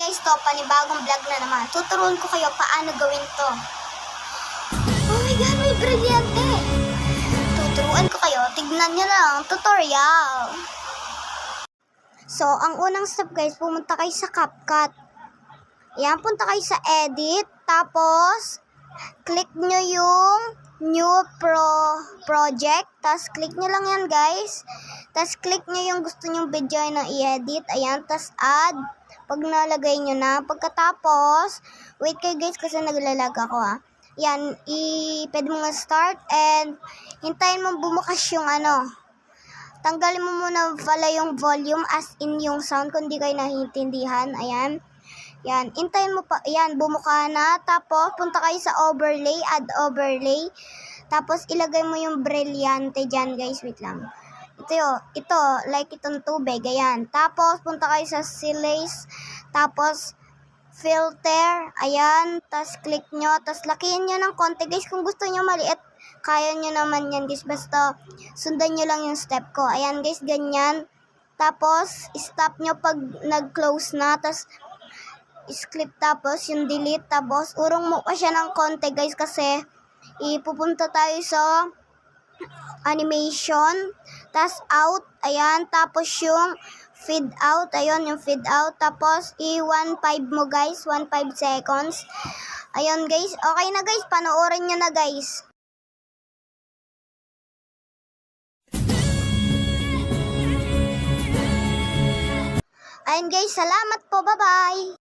Guys, to, panibagong vlog na naman. Tuturuan ko kayo paano gawin to. Oh my god, may brilyante! Tuturuan ko kayo, tignan nyo lang, tutorial. So, ang unang step guys, pumunta kayo sa CapCut. Yan, punta kayo sa edit, tapos, click nyo yung new project, tapos click nyo lang yan guys. Tapos click nyo yung gusto nyong video na i-edit, ayan, tapos add. Pag nalagay nyo na, pagkatapos, wait kayo guys kasi naglalag ako Yan, pwede mo nga start and hintayin mo bumukas yung tanggalin mo muna pala yung volume as in yung sound kung di kayo nahiintindihan. Ayan. Yan, hintayin mo pa, yan, bumuka na. Tapos, punta kayo sa overlay, add overlay. Tapos, ilagay mo yung brilyante dyan guys, wait lang. Ito, like itong tubig, ayan. Tapos, punta kayo sa silace, tapos, filter, ayan. Tapos, click nyo, tapos, lakihin nyo ng konti, guys. Kung gusto nyo maliit, kaya nyo naman yan, guys. Basta, sundan nyo lang yung step ko. Ayan, guys, ganyan. Tapos, stop nyo pag nag-close na, tapos, skip, tapos, yung delete, tapos, urong mo pa siya ng konti, guys, kasi, ipupunta tayo sa animation, tas out, ayan, tapos yung feed out, ayun, yung feed out, tapos i-1.5 mo guys, 1.5 seconds, ayun guys, okay na guys, panoorin nyo na guys. Ayun guys, salamat po, bye bye.